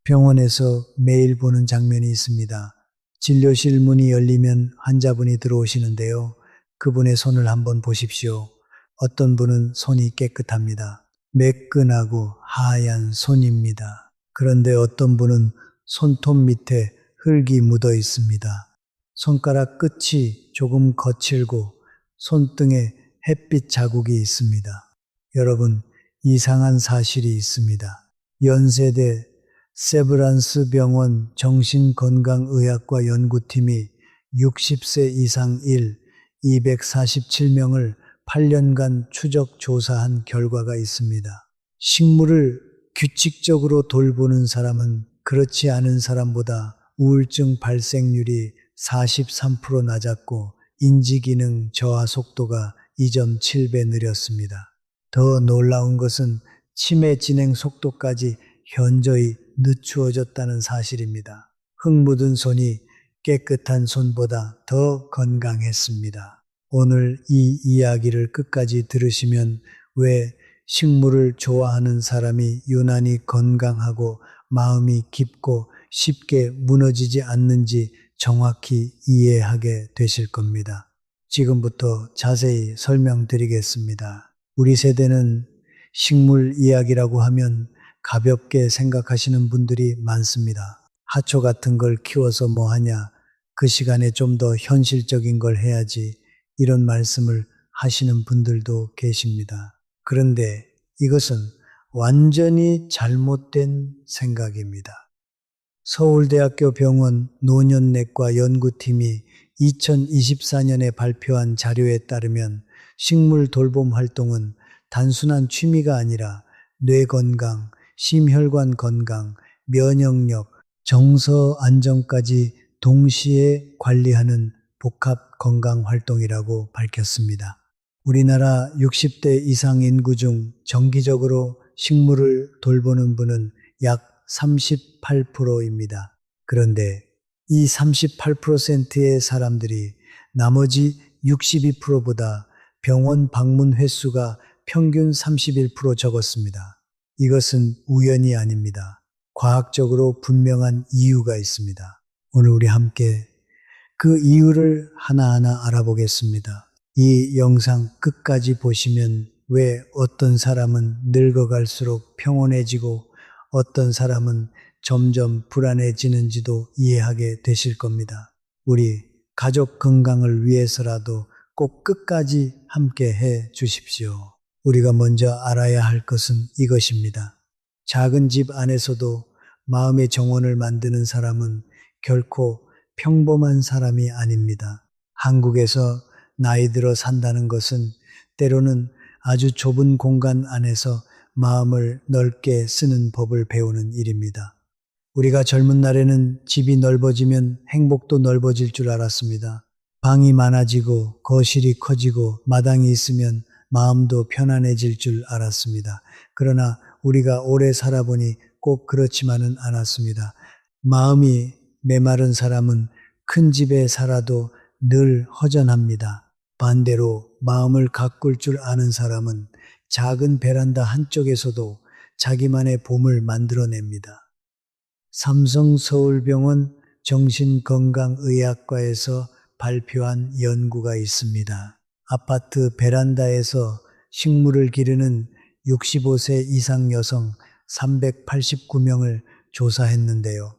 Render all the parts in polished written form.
병원에서 매일 보는 장면이 있습니다. 진료실 문이 열리면 환자분이 들어오시는데요. 그분의 손을 한번 보십시오. 어떤 분은 손이 깨끗합니다. 매끈하고 하얀 손입니다. 그런데 어떤 분은 손톱 밑에 흙이 묻어 있습니다. 손가락 끝이 조금 거칠고 손등에 햇빛 자국이 있습니다. 여러분, 이상한 사실이 있습니다. 연세대 세브란스 병원 정신건강의학과 연구팀이 60세 이상 247명을 8년간 추적 조사한 결과가 있습니다. 식물을 규칙적으로 돌보는 사람은 그렇지 않은 사람보다 우울증 발생률이 43% 낮았고 인지기능 저하 속도가 2.7배 느렸습니다. 더 놀라운 것은 치매 진행 속도까지 현저히 늦추어졌다는 사실입니다. 흙 묻은 손이 깨끗한 손보다 더 건강했습니다. 오늘 이 이야기를 끝까지 들으시면 왜 식물을 좋아하는 사람이 유난히 건강하고 마음이 깊고 쉽게 무너지지 않는지 정확히 이해하게 되실 겁니다. 지금부터 자세히 설명드리겠습니다. 우리 세대는 식물 이야기라고 하면 가볍게 생각하시는 분들이 많습니다. 하초 같은 걸 키워서 뭐 하냐, 그 시간에 좀 더 현실적인 걸 해야지, 이런 말씀을 하시는 분들도 계십니다. 그런데 이것은 완전히 잘못된 생각입니다. 서울대학교 병원 노년내과 연구팀이 2024년에 발표한 자료에 따르면 식물 돌봄 활동은 단순한 취미가 아니라 뇌 건강, 심혈관 건강, 면역력, 정서 안정까지 동시에 관리하는 복합 건강 활동이라고 밝혔습니다. 우리나라 60대 이상 인구 중 정기적으로 식물을 돌보는 분은 약 38%입니다. 그런데 이 38%의 사람들이 나머지 62%보다 병원 방문 횟수가 평균 31% 적었습니다. 이것은 우연이 아닙니다. 과학적으로 분명한 이유가 있습니다. 오늘 우리 함께 그 이유를 하나하나 알아보겠습니다. 이 영상 끝까지 보시면 왜 어떤 사람은 늙어갈수록 평온해지고 어떤 사람은 점점 불안해지는지도 이해하게 되실 겁니다. 우리 가족 건강을 위해서라도 꼭 끝까지 함께 해 주십시오. 우리가 먼저 알아야 할 것은 이것입니다. 작은 집 안에서도 마음의 정원을 만드는 사람은 결코 평범한 사람이 아닙니다. 한국에서 나이 들어 산다는 것은 때로는 아주 좁은 공간 안에서 마음을 넓게 쓰는 법을 배우는 일입니다. 우리가 젊은 날에는 집이 넓어지면 행복도 넓어질 줄 알았습니다. 방이 많아지고 거실이 커지고 마당이 있으면 마음도 편안해질 줄 알았습니다. 그러나 우리가 오래 살아보니 꼭 그렇지만은 않았습니다. 마음이 메마른 사람은 큰 집에 살아도 늘 허전합니다. 반대로 마음을 가꿀 줄 아는 사람은 작은 베란다 한쪽에서도 자기만의 봄을 만들어냅니다. 삼성서울병원 정신건강의학과에서 발표한 연구가 있습니다. 아파트 베란다에서 식물을 기르는 65세 이상 여성 389명을 조사했는데요.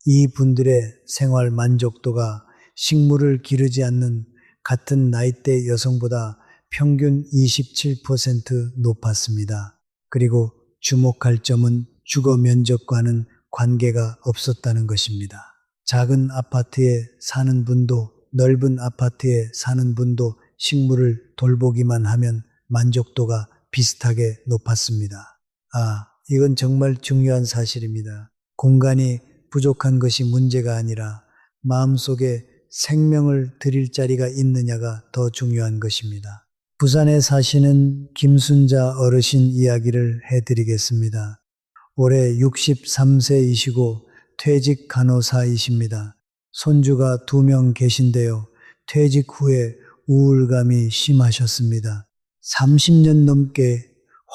이 분들의 생활 만족도가 식물을 기르지 않는 같은 나이대 여성보다 평균 27% 높았습니다. 그리고 주목할 점은 주거 면적과는 관계가 없었다는 것입니다. 작은 아파트에 사는 분도 넓은 아파트에 사는 분도 식물을 돌보기만 하면 만족도가 비슷하게 높았습니다. 이건 정말 중요한 사실입니다. 공간이 부족한 것이 문제가 아니라 마음속에 생명을 드릴 자리가 있느냐가 더 중요한 것입니다. 부산에 사시는 김순자 어르신 이야기를 해드리겠습니다. 올해 63세이시고 퇴직 간호사이십니다. 손주가 2명 계신데요. 퇴직 후에 우울감이 심하셨습니다. 30년 넘게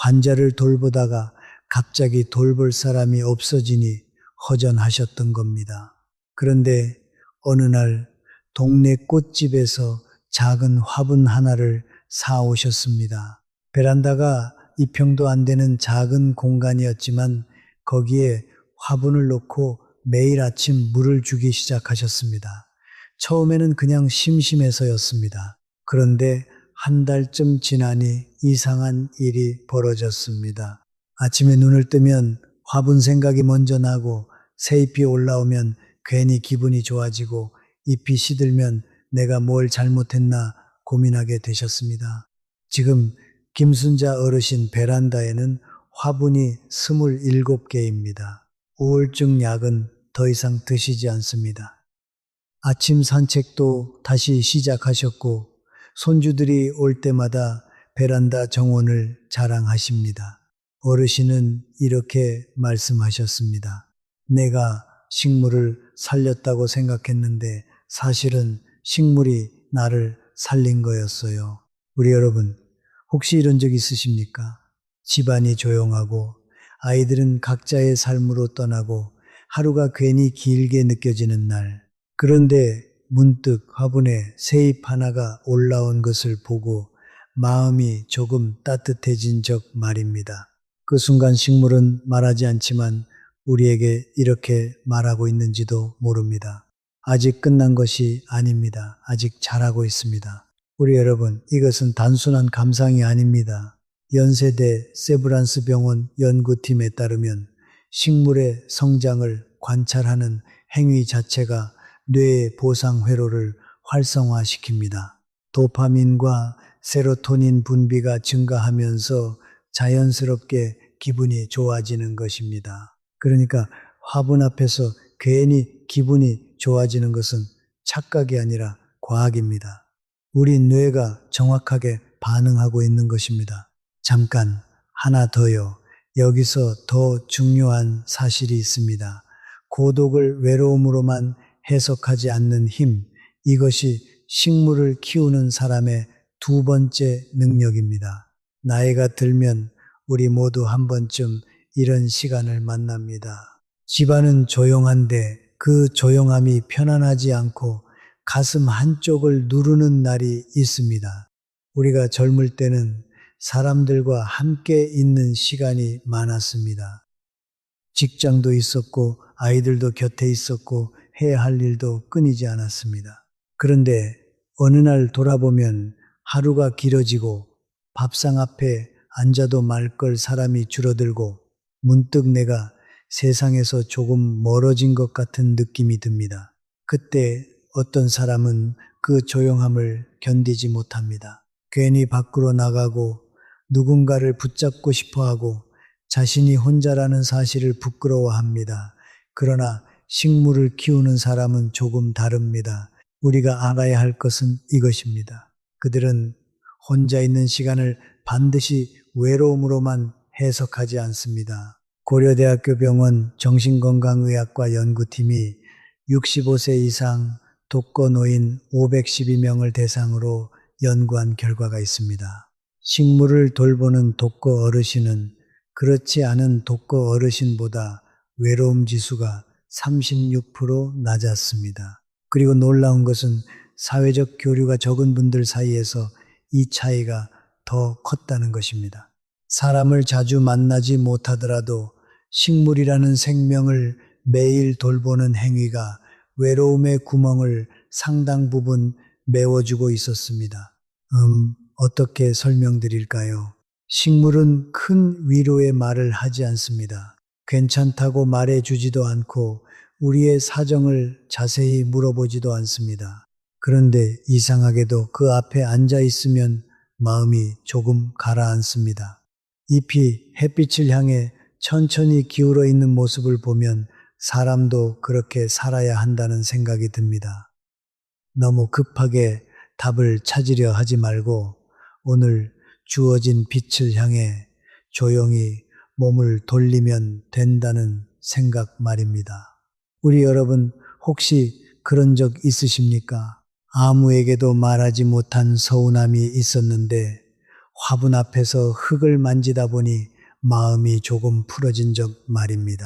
환자를 돌보다가 갑자기 돌볼 사람이 없어지니 허전하셨던 겁니다. 그런데 어느 날 동네 꽃집에서 작은 화분 하나를 사오셨습니다. 베란다가 2평도 안 되는 작은 공간이었지만 거기에 화분을 놓고 매일 아침 물을 주기 시작하셨습니다. 처음에는 그냥 심심해서였습니다. 그런데 한 달쯤 지나니 이상한 일이 벌어졌습니다. 아침에 눈을 뜨면 화분 생각이 먼저 나고 새잎이 올라오면 괜히 기분이 좋아지고 잎이 시들면 내가 뭘 잘못했나 고민하게 되셨습니다. 지금 김순자 어르신 베란다에는 화분이 27개입니다. 우울증 약은 더 이상 드시지 않습니다. 아침 산책도 다시 시작하셨고 손주들이 올 때마다 베란다 정원을 자랑하십니다. 어르신은 이렇게 말씀하셨습니다. 내가 식물을 살렸다고 생각했는데 사실은 식물이 나를 살린 거였어요. 우리 여러분, 혹시 이런 적 있으십니까? 집안이 조용하고 아이들은 각자의 삶으로 떠나고 하루가 괜히 길게 느껴지는 날. 그런데 문득 화분에 새잎 하나가 올라온 것을 보고 마음이 조금 따뜻해진 적 말입니다. 그 순간 식물은 말하지 않지만 우리에게 이렇게 말하고 있는지도 모릅니다. 아직 끝난 것이 아닙니다. 아직 잘하고 있습니다. 우리 여러분, 이것은 단순한 감상이 아닙니다. 연세대 세브란스 병원 연구팀에 따르면 식물의 성장을 관찰하는 행위 자체가 뇌의 보상 회로를 활성화시킵니다. 도파민과 세로토닌 분비가 증가하면서 자연스럽게 기분이 좋아지는 것입니다. 그러니까 화분 앞에서 괜히 기분이 좋아지는 것은 착각이 아니라 과학입니다. 우리 뇌가 정확하게 반응하고 있는 것입니다. 잠깐, 하나 더요. 여기서 더 중요한 사실이 있습니다. 고독을 외로움으로만 해석하지 않는 힘, 이것이 식물을 키우는 사람의 두 번째 능력입니다. 나이가 들면 우리 모두 한 번쯤 이런 시간을 만납니다. 집안은 조용한데 그 조용함이 편안하지 않고 가슴 한쪽을 누르는 날이 있습니다. 우리가 젊을 때는 사람들과 함께 있는 시간이 많았습니다. 직장도 있었고 아이들도 곁에 있었고 해야 할 일도 끊이지 않았습니다. 그런데 어느 날 돌아보면 하루가 길어지고 밥상 앞에 앉아도 말 걸 사람이 줄어들고 문득 내가 세상에서 조금 멀어진 것 같은 느낌이 듭니다. 그때 어떤 사람은 그 조용함을 견디지 못합니다. 괜히 밖으로 나가고 누군가를 붙잡고 싶어 하고 자신이 혼자라는 사실을 부끄러워합니다. 그러나 식물을 키우는 사람은 조금 다릅니다. 우리가 알아야 할 것은 이것입니다. 그들은 혼자 있는 시간을 반드시 외로움으로만 해석하지 않습니다. 고려대학교 병원 정신건강의학과 연구팀이 65세 이상 독거노인 512명을 대상으로 연구한 결과가 있습니다. 식물을 돌보는 독거 어르신은 그렇지 않은 독거 어르신보다 외로움 지수가 36% 낮았습니다. 그리고 놀라운 것은 사회적 교류가 적은 분들 사이에서 이 차이가 더 컸다는 것입니다. 사람을 자주 만나지 못하더라도 식물이라는 생명을 매일 돌보는 행위가 외로움의 구멍을 상당 부분 메워주고 있었습니다. 어떻게 설명드릴까요? 식물은 큰 위로의 말을 하지 않습니다. 괜찮다고 말해주지도 않고 우리의 사정을 자세히 물어보지도 않습니다. 그런데 이상하게도 그 앞에 앉아 있으면 마음이 조금 가라앉습니다. 잎이 햇빛을 향해 천천히 기울어 있는 모습을 보면 사람도 그렇게 살아야 한다는 생각이 듭니다. 너무 급하게 답을 찾으려 하지 말고 오늘 주어진 빛을 향해 조용히 몸을 돌리면 된다는 생각 말입니다. 우리 여러분 혹시 그런 적 있으십니까? 아무에게도 말하지 못한 서운함이 있었는데 화분 앞에서 흙을 만지다 보니 마음이 조금 풀어진 적 말입니다.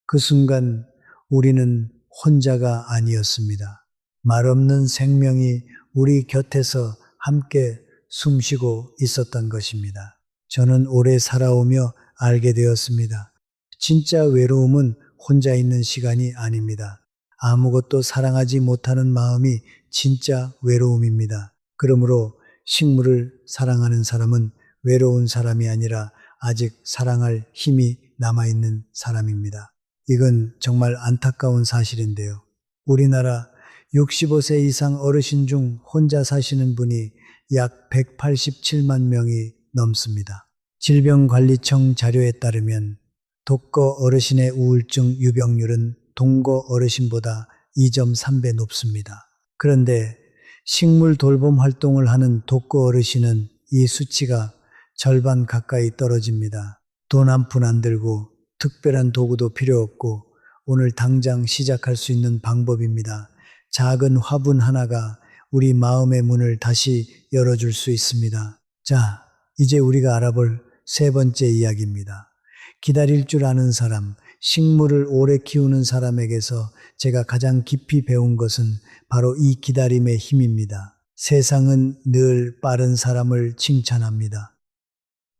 그 순간 우리는 혼자가 아니었습니다. 말없는 생명이 우리 곁에서 함께 숨쉬고 있었던 것입니다. 저는 오래 살아오며 알게 되었습니다. 진짜 외로움은 혼자 있는 시간이 아닙니다. 아무것도 사랑하지 못하는 마음이 진짜 외로움입니다. 그러므로 식물을 사랑하는 사람은 외로운 사람이 아니라 아직 사랑할 힘이 남아있는 사람입니다. 이건 정말 안타까운 사실인데요. 우리나라 65세 이상 어르신 중 혼자 사시는 분이 약 187만 명이 넘습니다. 질병관리청 자료에 따르면 독거 어르신의 우울증 유병률은 동거 어르신보다 2.3배 높습니다. 그런데 식물 돌봄 활동을 하는 독거 어르신은 이 수치가 절반 가까이 떨어집니다. 돈 한 푼 안 들고 특별한 도구도 필요 없고 오늘 당장 시작할 수 있는 방법입니다. 작은 화분 하나가 우리 마음의 문을 다시 열어줄 수 있습니다. 자, 이제 우리가 알아볼 세 번째 이야기입니다. 기다릴 줄 아는 사람, 식물을 오래 키우는 사람에게서 제가 가장 깊이 배운 것은 바로 이 기다림의 힘입니다. 세상은 늘 빠른 사람을 칭찬합니다.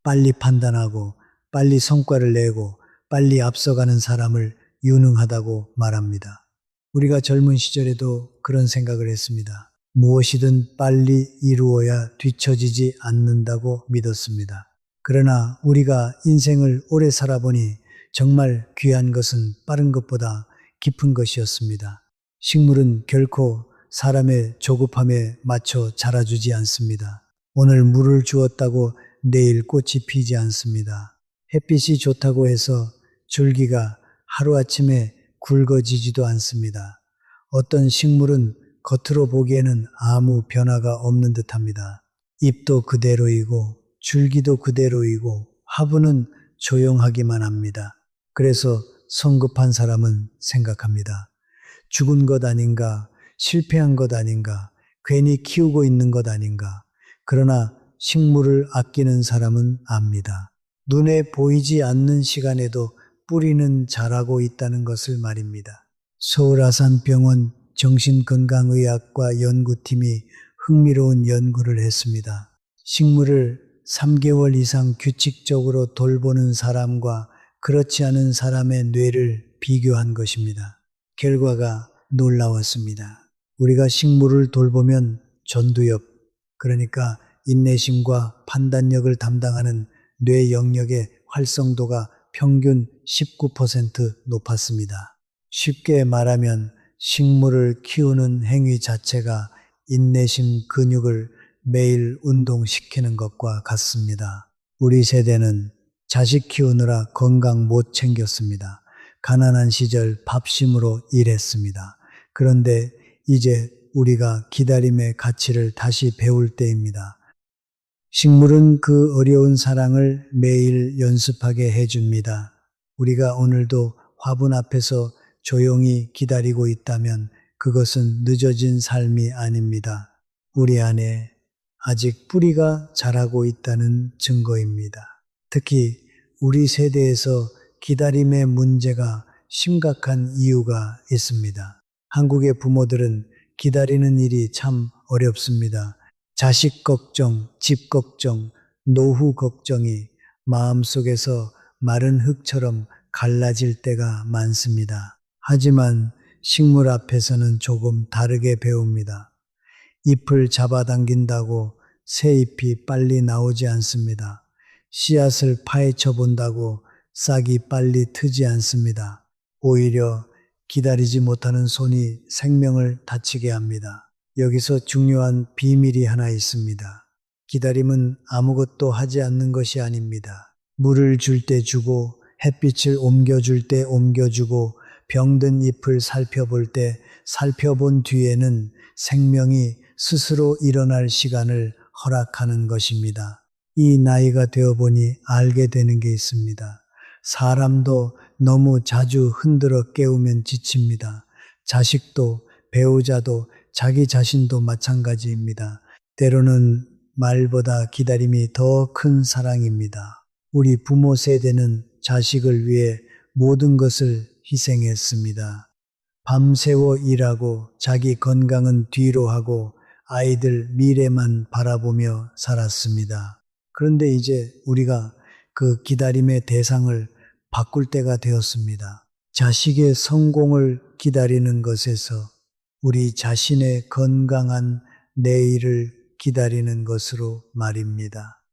빨리 판단하고 빨리 성과를 내고 빨리 앞서가는 사람을 유능하다고 말합니다. 우리가 젊은 시절에도 그런 생각을 했습니다. 무엇이든 빨리 이루어야 뒤처지지 않는다고 믿었습니다. 그러나 우리가 인생을 오래 살아보니 정말 귀한 것은 빠른 것보다 깊은 것이었습니다. 식물은 결코 사람의 조급함에 맞춰 자라주지 않습니다. 오늘 물을 주었다고 내일 꽃이 피지 않습니다. 햇빛이 좋다고 해서 줄기가 하루아침에 굵어지지도 않습니다. 어떤 식물은 겉으로 보기에는 아무 변화가 없는 듯합니다. 잎도 그대로이고 줄기도 그대로이고 화분은 조용하기만 합니다. 그래서 성급한 사람은 생각합니다. 죽은 것 아닌가, 실패한 것 아닌가, 괜히 키우고 있는 것 아닌가. 그러나 식물을 아끼는 사람은 압니다. 눈에 보이지 않는 시간에도 뿌리는 자라고 있다는 것을 말입니다. 서울아산병원 정신건강의학과 연구팀이 흥미로운 연구를 했습니다. 식물을 3개월 이상 규칙적으로 돌보는 사람과 그렇지 않은 사람의 뇌를 비교한 것입니다. 결과가 놀라웠습니다. 우리가 식물을 돌보면 전두엽, 그러니까 인내심과 판단력을 담당하는 뇌 영역의 활성도가 평균 19% 높았습니다. 쉽게 말하면 식물을 키우는 행위 자체가 인내심 근육을 매일 운동시키는 것과 같습니다. 우리 세대는 자식 키우느라 건강 못 챙겼습니다. 가난한 시절 밥심으로 일했습니다. 그런데 이제 우리가 기다림의 가치를 다시 배울 때입니다. 식물은 그 어려운 사랑을 매일 연습하게 해줍니다. 우리가 오늘도 화분 앞에서 조용히 기다리고 있다면 그것은 늦어진 삶이 아닙니다. 우리 안에 아직 뿌리가 자라고 있다는 증거입니다. 특히 우리 세대에서 기다림의 문제가 심각한 이유가 있습니다. 한국의 부모들은 기다리는 일이 참 어렵습니다. 자식 걱정, 집 걱정, 노후 걱정이 마음속에서 마른 흙처럼 갈라질 때가 많습니다. 하지만 식물 앞에서는 조금 다르게 배웁니다. 잎을 잡아당긴다고 새 잎이 빨리 나오지 않습니다. 씨앗을 파헤쳐 본다고 싹이 빨리 트지 않습니다. 오히려 기다리지 못하는 손이 생명을 다치게 합니다. 여기서 중요한 비밀이 하나 있습니다. 기다림은 아무것도 하지 않는 것이 아닙니다. 물을 줄 때 주고 햇빛을 옮겨줄 때 옮겨주고 병든 잎을 살펴볼 때 살펴본 뒤에는 생명이 스스로 일어날 시간을 허락하는 것입니다. 이 나이가 되어보니 알게 되는 게 있습니다. 사람도 너무 자주 흔들어 깨우면 지칩니다. 자식도 배우자도 자기 자신도 마찬가지입니다. 때로는 말보다 기다림이 더 큰 사랑입니다. 우리 부모 세대는 자식을 위해 모든 것을 희생했습니다. 밤새워 일하고 자기 건강은 뒤로 하고 아이들 미래만 바라보며 살았습니다. 그런데 이제 우리가 그 기다림의 대상을 바꿀 때가 되었습니다. 자식의 성공을 기다리는 것에서 우리 자신의 건강한 내일을 기다리는 것으로 말입니다.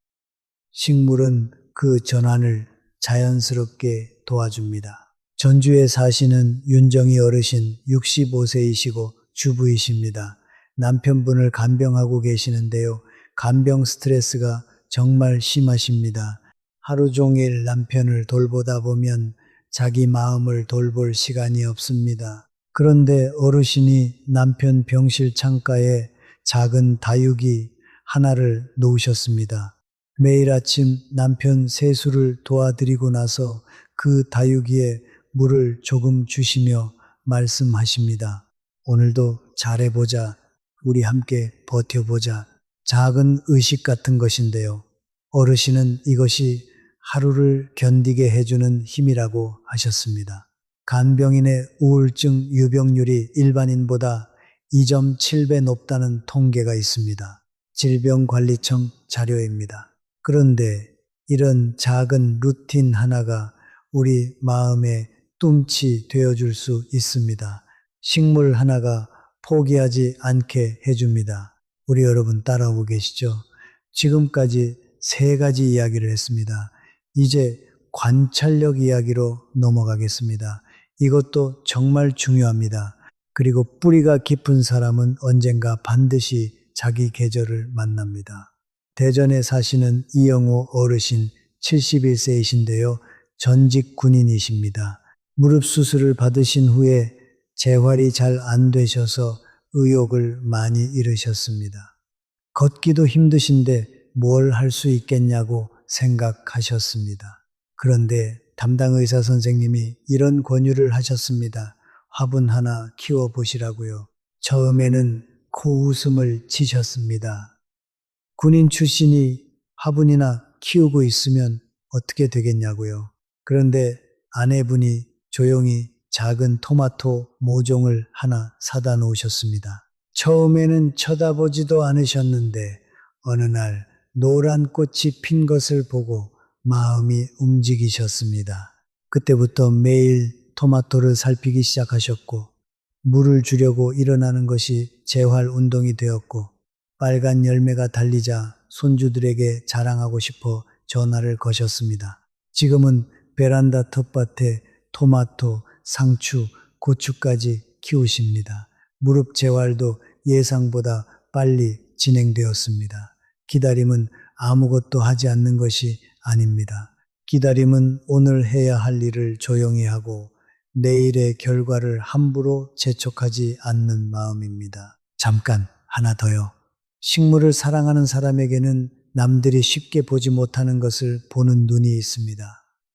식물은 그 전환을 자연스럽게 도와줍니다. 전주에 사시는 윤정희 어르신 65세이시고 주부이십니다. 남편분을 간병하고 계시는데요. 간병 스트레스가 정말 심하십니다. 하루 종일 남편을 돌보다 보면 자기 마음을 돌볼 시간이 없습니다. 그런데 어르신이 남편 병실 창가에 작은 다육이 하나를 놓으셨습니다. 매일 아침 남편 세수를 도와드리고 나서 그 다육이에 물을 조금 주시며 말씀하십니다. 오늘도 잘해보자. 우리 함께 버텨보자. 작은 의식 같은 것인데요. 어르신은 이것이 하루를 견디게 해주는 힘이라고 하셨습니다. 간병인의 우울증 유병률이 일반인보다 2.7배 높다는 통계가 있습니다. 질병관리청 자료입니다. 그런데 이런 작은 루틴 하나가 우리 마음에 뚠치 되어줄 수 있습니다. 식물 하나가 포기하지 않게 해줍니다. 우리 여러분 따라오고 계시죠? 지금까지 3가지 이야기를 했습니다. 이제 관찰력 이야기로 넘어가겠습니다. 이것도 정말 중요합니다. 그리고 뿌리가 깊은 사람은 언젠가 반드시 자기 계절을 만납니다. 대전에 사시는 이영호 어르신 71세이신데요. 전직 군인이십니다. 무릎 수술을 받으신 후에 재활이 잘 안 되셔서 의욕을 많이 잃으셨습니다. 걷기도 힘드신데 뭘 할 수 있겠냐고 생각하셨습니다. 그런데 담당 의사 선생님이 이런 권유를 하셨습니다. 화분 하나 키워보시라고요. 처음에는 코웃음을 치셨습니다. 군인 출신이 화분이나 키우고 있으면 어떻게 되겠냐고요. 그런데 아내분이 조용히 작은 토마토 모종을 하나 사다 놓으셨습니다. 처음에는 쳐다보지도 않으셨는데 어느 날 노란 꽃이 핀 것을 보고 마음이 움직이셨습니다. 그때부터 매일 토마토를 살피기 시작하셨고 물을 주려고 일어나는 것이 재활 운동이 되었고 빨간 열매가 달리자 손주들에게 자랑하고 싶어 전화를 거셨습니다. 지금은 베란다 텃밭에 토마토, 상추, 고추까지 키우십니다. 무릎 재활도 예상보다 빨리 진행되었습니다. 기다림은 아무것도 하지 않는 것이 아닙니다. 기다림은 오늘 해야 할 일을 조용히 하고 내일의 결과를 함부로 재촉하지 않는 마음입니다. 잠깐 하나 더요. 식물을 사랑하는 사람에게는 남들이 쉽게 보지 못하는 것을 보는 눈이 있습니다.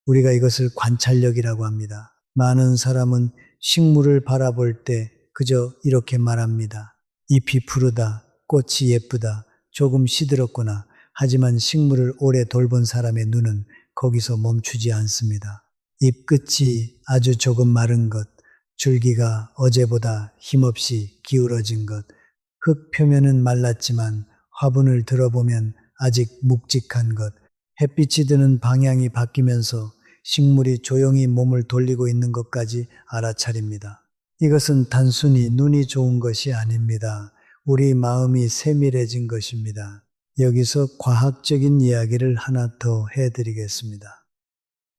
우리가 이것을 관찰력이라고 합니다. 많은 사람은 식물을 바라볼 때 그저 이렇게 말합니다. 잎이 푸르다, 꽃이 예쁘다, 조금 시들었구나. 하지만 식물을 오래 돌본 사람의 눈은 거기서 멈추지 않습니다. 잎 끝이 아주 조금 마른 것, 줄기가 어제보다 힘없이 기울어진 것, 흙 표면은 말랐지만 화분을 들어보면 아직 묵직한 것, 햇빛이 드는 방향이 바뀌면서 식물이 조용히 몸을 돌리고 있는 것까지 알아차립니다. 이것은 단순히 눈이 좋은 것이 아닙니다. 우리 마음이 세밀해진 것입니다. 여기서 과학적인 이야기를 하나 더 해드리겠습니다.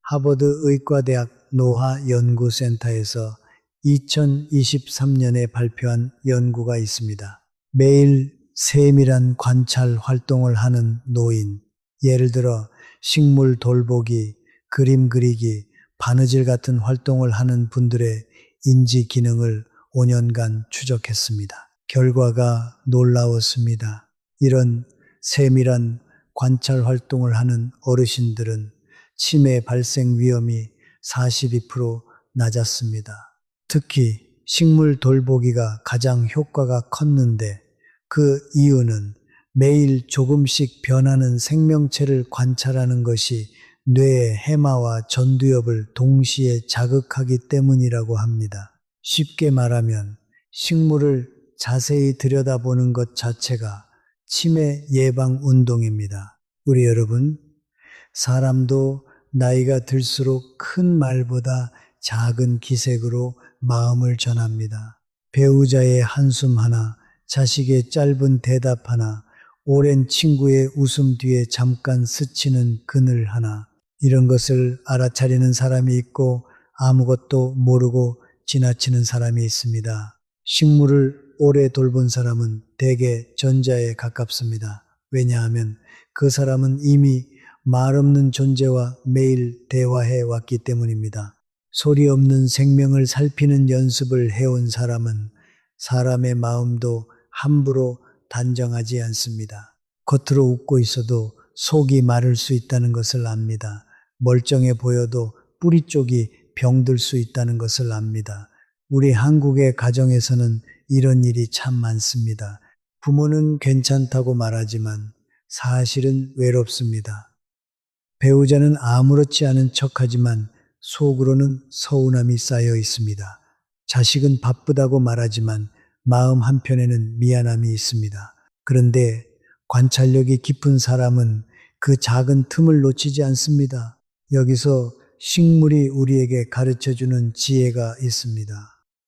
하버드 의과대학 노화연구센터에서 2023년에 발표한 연구가 있습니다. 매일 세밀한 관찰 활동을 하는 노인, 예를 들어 식물 돌보기, 그림 그리기, 바느질 같은 활동을 하는 분들의 인지 기능을 5년간 추적했습니다. 결과가 놀라웠습니다. 이런 세밀한 관찰 활동을 하는 어르신들은 치매 발생 위험이 42% 낮았습니다. 특히 식물 돌보기가 가장 효과가 컸는데 그 이유는 매일 조금씩 변하는 생명체를 관찰하는 것이 뇌의 해마와 전두엽을 동시에 자극하기 때문이라고 합니다. 쉽게 말하면 식물을 자세히 들여다보는 것 자체가 치매 예방 운동입니다. 우리 여러분, 사람도 나이가 들수록 큰 말보다 작은 기색으로 마음을 전합니다. 배우자의 한숨 하나, 자식의 짧은 대답 하나, 오랜 친구의 웃음 뒤에 잠깐 스치는 그늘 하나, 이런 것을 알아차리는 사람이 있고 아무것도 모르고 지나치는 사람이 있습니다. 식물을 오래 돌본 사람은 대개 전자에 가깝습니다. 왜냐하면 그 사람은 이미 말 없는 존재와 매일 대화해 왔기 때문입니다. 소리 없는 생명을 살피는 연습을 해온 사람은 사람의 마음도 함부로 단정하지 않습니다. 겉으로 웃고 있어도 속이 마를 수 있다는 것을 압니다. 멀쩡해 보여도 뿌리 쪽이 병들 수 있다는 것을 압니다. 우리 한국의 가정에서는 이런 일이 참 많습니다. 부모는 괜찮다고 말하지만 사실은 외롭습니다. 배우자는 아무렇지 않은 척하지만 속으로는 서운함이 쌓여 있습니다. 자식은 바쁘다고 말하지만 마음 한편에는 미안함이 있습니다. 그런데 관찰력이 깊은 사람은 그 작은 틈을 놓치지 않습니다. 여기서 식물이 우리에게 가르쳐주는 지혜가 있습니다.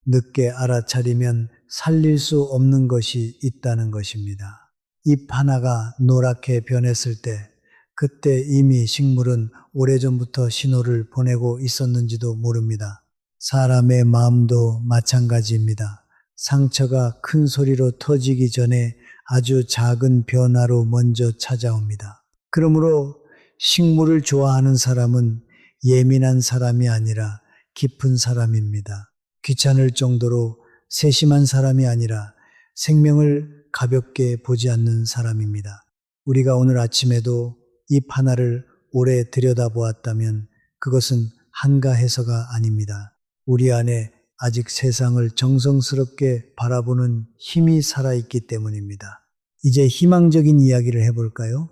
늦게 알아차리면 살릴 수 없는 것이 있다는 것입니다. 잎 하나가 노랗게 변했을 때 그때 이미 식물은 오래전부터 신호를 보내고 있었는지도 모릅니다. 사람의 마음도 마찬가지입니다. 상처가 큰 소리로 터지기 전에 아주 작은 변화로 먼저 찾아옵니다. 그러므로 식물을 좋아하는 사람은 예민한 사람이 아니라 깊은 사람입니다. 귀찮을 정도로 세심한 사람이 아니라 생명을 가볍게 보지 않는 사람입니다. 우리가 오늘 아침에도 잎 하나를 오래 들여다보았다면 그것은 한가해서가 아닙니다. 우리 안에 아직 세상을 정성스럽게 바라보는 힘이 살아있기 때문입니다. 이제 희망적인 이야기를 해볼까요?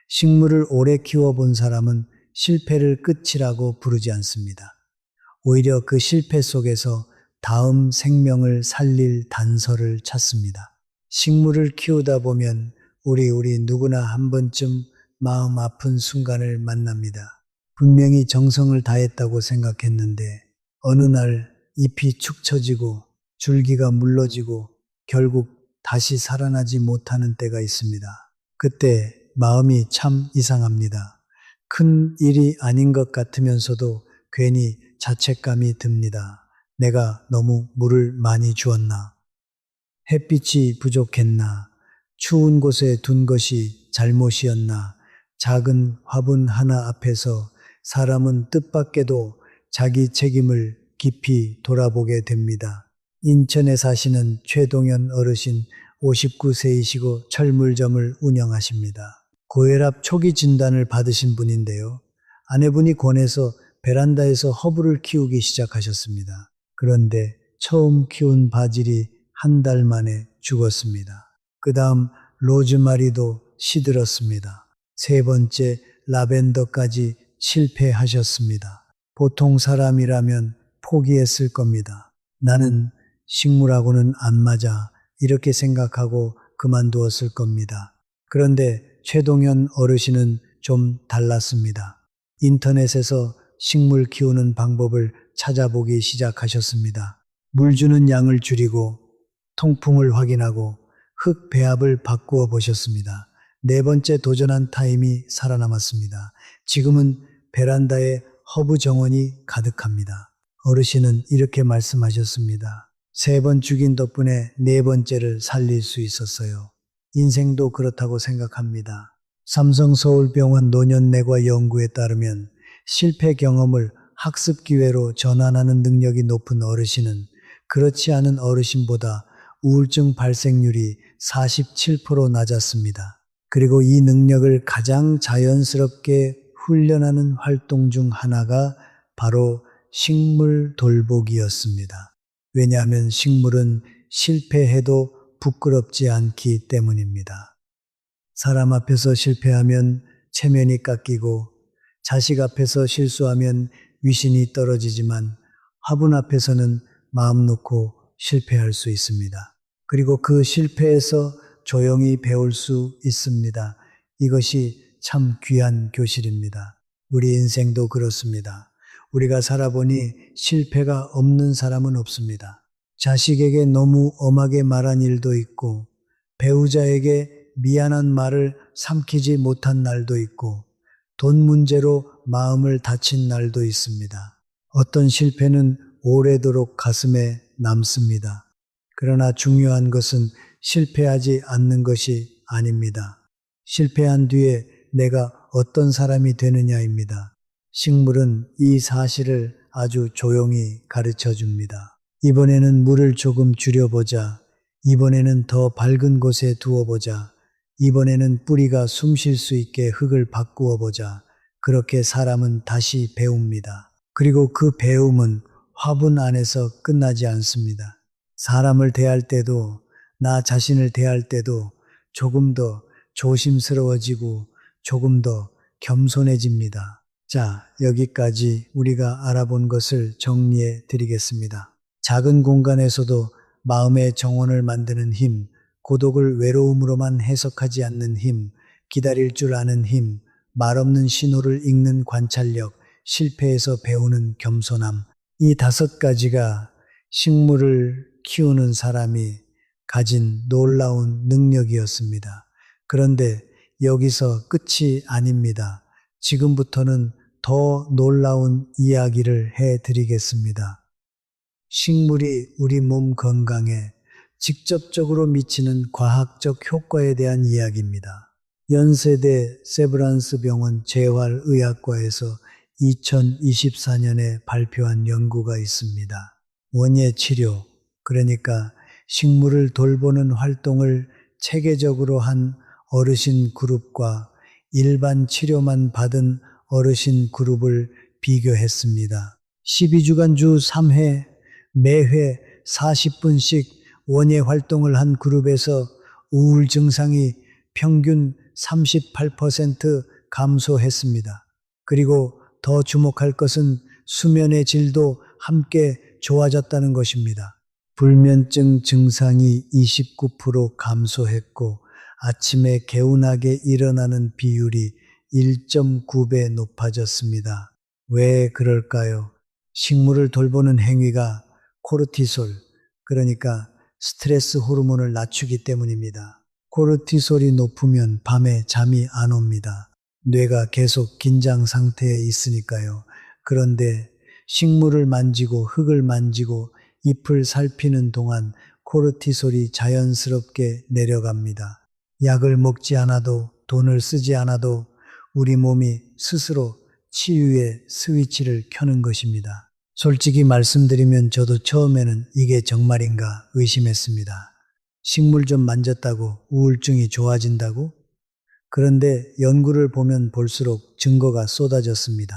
식물을 오래 키워본 사람은 실패를 끝이라고 부르지 않습니다. 오히려 그 실패 속에서 다음 생명을 살릴 단서를 찾습니다. 식물을 키우다 보면 우리 누구나 한 번쯤 마음 아픈 순간을 만납니다. 분명히 정성을 다했다고 생각했는데 어느 날 잎이 축 처지고 줄기가 물러지고 결국 다시 살아나지 못하는 때가 있습니다. 그때 마음이 참 이상합니다. 큰 일이 아닌 것 같으면서도 괜히 자책감이 듭니다. 내가 너무 물을 많이 주었나? 햇빛이 부족했나? 추운 곳에 둔 것이 잘못이었나? 작은 화분 하나 앞에서 사람은 뜻밖에도 자기 책임을 깊이 돌아보게 됩니다. 인천에 사시는 최동현 어르신 59세이시고 철물점을 운영하십니다. 고혈압 초기 진단을 받으신 분인데요. 아내분이 권해서 베란다에서 허브를 키우기 시작하셨습니다. 그런데 처음 키운 바질이 한 달 만에 죽었습니다. 그 다음 로즈마리도 시들었습니다. 세 번째 라벤더까지 실패하셨습니다. 보통 사람이라면 포기했을 겁니다. 나는 식물하고는 안 맞아 이렇게 생각하고 그만두었을 겁니다. 그런데 최동현 어르신은 좀 달랐습니다. 인터넷에서 식물 키우는 방법을 찾아보기 시작하셨습니다. 물 주는 양을 줄이고 통풍을 확인하고 흙 배합을 바꾸어 보셨습니다. 네 번째 도전한 타임이 살아남았습니다. 지금은 베란다에 허브 정원이 가득합니다. 어르신은 이렇게 말씀하셨습니다. 세 번 죽인 덕분에 네 번째를 살릴 수 있었어요. 인생도 그렇다고 생각합니다. 삼성서울병원 노년내과 연구에 따르면 실패 경험을 학습 기회로 전환하는 능력이 높은 어르신은 그렇지 않은 어르신보다 우울증 발생률이 47% 낮았습니다. 그리고 이 능력을 가장 자연스럽게 훈련하는 활동 중 하나가 바로 식물 돌보기였습니다. 왜냐하면 식물은 실패해도 부끄럽지 않기 때문입니다. 사람 앞에서 실패하면 체면이 깎이고 자식 앞에서 실수하면 위신이 떨어지지만 화분 앞에서는 마음 놓고 실패할 수 있습니다. 그리고 그 실패에서 조용히 배울 수 있습니다. 이것이 참 귀한 교실입니다. 우리 인생도 그렇습니다. 우리가 살아보니 실패가 없는 사람은 없습니다. 자식에게 너무 엄하게 말한 일도 있고, 배우자에게 미안한 말을 삼키지 못한 날도 있고, 돈 문제로 마음을 다친 날도 있습니다. 어떤 실패는 오래도록 가슴에 남습니다. 그러나 중요한 것은 실패하지 않는 것이 아닙니다. 실패한 뒤에 내가 어떤 사람이 되느냐입니다. 식물은 이 사실을 아주 조용히 가르쳐 줍니다. 이번에는 물을 조금 줄여보자. 이번에는 더 밝은 곳에 두어보자. 이번에는 뿌리가 숨 쉴 수 있게 흙을 바꾸어 보자. 그렇게 사람은 다시 배웁니다. 그리고 그 배움은 화분 안에서 끝나지 않습니다. 사람을 대할 때도, 나 자신을 대할 때도 조금 더 조심스러워지고 조금 더 겸손해집니다. 자, 여기까지 우리가 알아본 것을 정리해 드리겠습니다. 작은 공간에서도 마음의 정원을 만드는 힘, 고독을 외로움으로만 해석하지 않는 힘, 기다릴 줄 아는 힘, 말없는 신호를 읽는 관찰력, 실패에서 배우는 겸손함, 이 5가지가 식물을 키우는 사람이 가진 놀라운 능력이었습니다. 그런데 여기서 끝이 아닙니다. 지금부터는 더 놀라운 이야기를 해드리겠습니다. 식물이 우리 몸 건강에 직접적으로 미치는 과학적 효과에 대한 이야기입니다. 연세대 세브란스 병원 재활의학과에서 2024년에 발표한 연구가 있습니다. 원예 치료, 그러니까 식물을 돌보는 활동을 체계적으로 한 어르신 그룹과 일반 치료만 받은 어르신 그룹을 비교했습니다. 12주간 주 3회, 매회 40분씩 원예 활동을 한 그룹에서 우울 증상이 평균 38% 감소했습니다. 그리고 더 주목할 것은 수면의 질도 함께 좋아졌다는 것입니다. 불면증 증상이 29% 감소했고 아침에 개운하게 일어나는 비율이 1.9배 높아졌습니다. 왜 그럴까요? 식물을 돌보는 행위가 코르티솔, 그러니까 스트레스 호르몬을 낮추기 때문입니다. 코르티솔이 높으면 밤에 잠이 안 옵니다. 뇌가 계속 긴장 상태에 있으니까요. 그런데 식물을 만지고 흙을 만지고 잎을 살피는 동안 코르티솔이 자연스럽게 내려갑니다. 약을 먹지 않아도 돈을 쓰지 않아도 우리 몸이 스스로 치유의 스위치를 켜는 것입니다. 솔직히 말씀드리면 저도 처음에는 이게 정말인가 의심했습니다. 식물 좀 만졌다고 우울증이 좋아진다고? 그런데 연구를 보면 볼수록 증거가 쏟아졌습니다.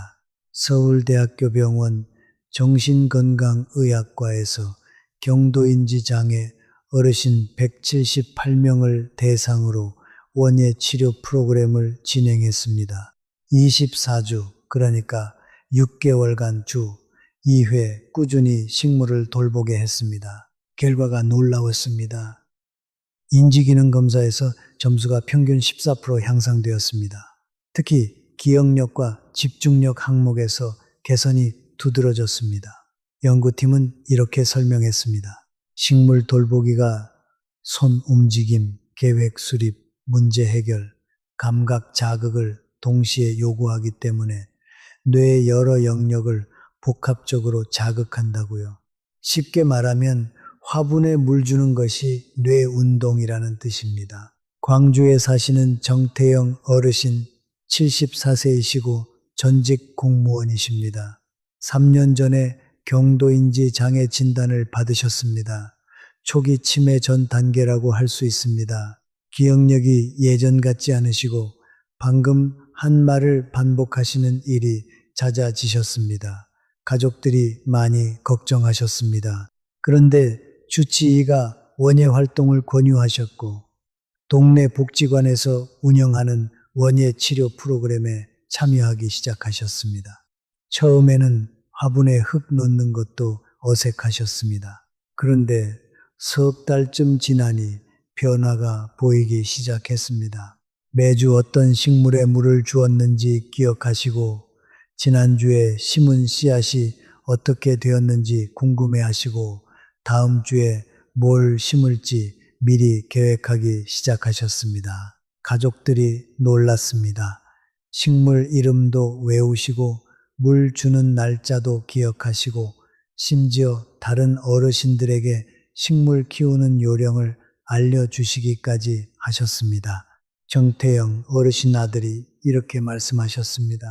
서울대학교 병원 정신건강의학과에서 경도인지 장애 어르신 178명을 대상으로 원예 치료 프로그램을 진행했습니다. 24주, 그러니까 6개월간 주 2회 꾸준히 식물을 돌보게 했습니다. 결과가 놀라웠습니다. 인지기능 검사에서 점수가 평균 14% 향상되었습니다. 특히 기억력과 집중력 항목에서 개선이 두드러졌습니다. 연구팀은 이렇게 설명했습니다. 식물 돌보기가 손 움직임, 계획 수립, 문제 해결, 감각 자극을 동시에 요구하기 때문에 뇌의 여러 영역을 복합적으로 자극한다고요. 쉽게 말하면 화분에 물 주는 것이 뇌 운동이라는 뜻입니다. 광주에 사시는 정태영 어르신 74세이시고 전직 공무원이십니다. 3년 전에 경도인지 장애 진단을 받으셨습니다. 초기 치매 전 단계라고 할 수 있습니다. 기억력이 예전 같지 않으시고 방금 한 말을 반복하시는 일이 잦아지셨습니다. 가족들이 많이 걱정하셨습니다. 그런데 주치의가 원예 활동을 권유하셨고 동네 복지관에서 운영하는 원예 치료 프로그램에 참여하기 시작하셨습니다. 처음에는 화분에 흙 넣는 것도 어색하셨습니다. 그런데 석 달쯤 지나니 변화가 보이기 시작했습니다. 매주 어떤 식물에 물을 주었는지 기억하시고, 지난주에 심은 씨앗이 어떻게 되었는지 궁금해하시고, 다음 주에 뭘 심을지 미리 계획하기 시작하셨습니다. 가족들이 놀랐습니다. 식물 이름도 외우시고, 물 주는 날짜도 기억하시고, 심지어 다른 어르신들에게 식물 키우는 요령을 알려주시기까지 하셨습니다. 정태영 어르신 아들이 이렇게 말씀하셨습니다.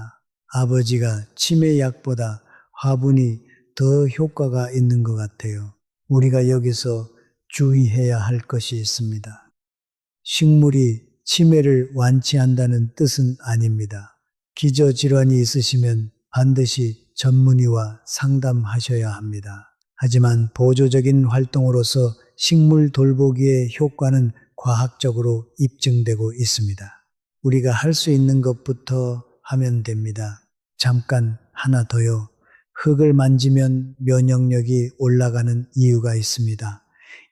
아버지가 치매약보다 화분이 더 효과가 있는 것 같아요. 우리가 여기서 주의해야 할 것이 있습니다. 식물이 치매를 완치한다는 뜻은 아닙니다. 기저질환이 있으시면 반드시 전문의와 상담하셔야 합니다. 하지만 보조적인 활동으로서 식물 돌보기의 효과는 과학적으로 입증되고 있습니다. 우리가 할 수 있는 것부터 하면 됩니다. 잠깐 하나 더요. 흙을 만지면 면역력이 올라가는 이유가 있습니다.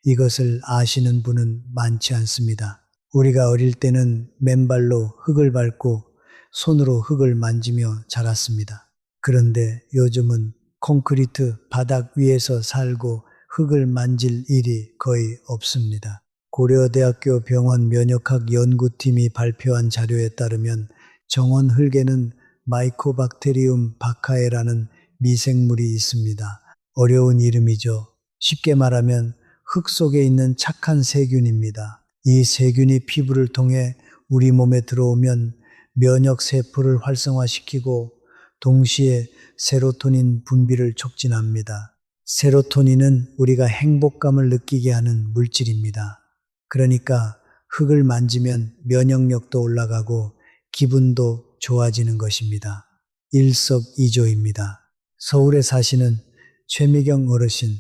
이것을 아시는 분은 많지 않습니다. 우리가 어릴 때는 맨발로 흙을 밟고 손으로 흙을 만지며 자랐습니다. 그런데 요즘은 콘크리트 바닥 위에서 살고 흙을 만질 일이 거의 없습니다. 고려대학교 병원 면역학 연구팀이 발표한 자료에 따르면 정원 흙에는 마이코박테리움 바카에라는 미생물이 있습니다. 어려운 이름이죠. 쉽게 말하면 흙 속에 있는 착한 세균입니다. 이 세균이 피부를 통해 우리 몸에 들어오면 면역 세포를 활성화시키고 동시에 세로토닌 분비를 촉진합니다. 세로토닌은 우리가 행복감을 느끼게 하는 물질입니다. 그러니까 흙을 만지면 면역력도 올라가고 기분도 좋아지는 것입니다. 일석이조입니다. 서울에 사시는 최미경 어르신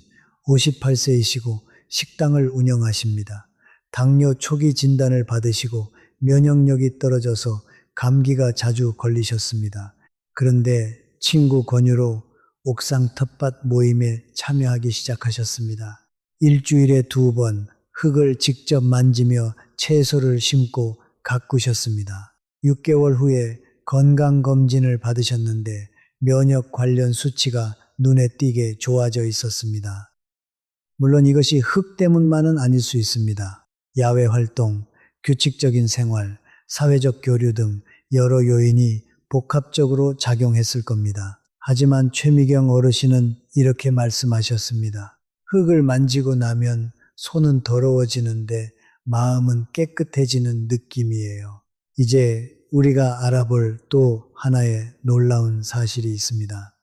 58세이시고 식당을 운영하십니다. 당뇨 초기 진단을 받으시고 면역력이 떨어져서 감기가 자주 걸리셨습니다. 그런데 친구 권유로 옥상 텃밭 모임에 참여하기 시작하셨습니다. 일주일에 2번 흙을 직접 만지며 채소를 심고 가꾸셨습니다. 6개월 후에 건강검진을 받으셨는데 면역 관련 수치가 눈에 띄게 좋아져 있었습니다. 물론 이것이 흙 때문만은 아닐 수 있습니다. 야외 활동, 규칙적인 생활, 사회적 교류 등 여러 요인이 복합적으로 작용했을 겁니다. 하지만 최미경 어르신은 이렇게 말씀하셨습니다. 흙을 만지고 나면 손은 더러워지는데 마음은 깨끗해지는 느낌이에요. 이제 우리가 알아볼 또 하나의 놀라운 사실이 있습니다.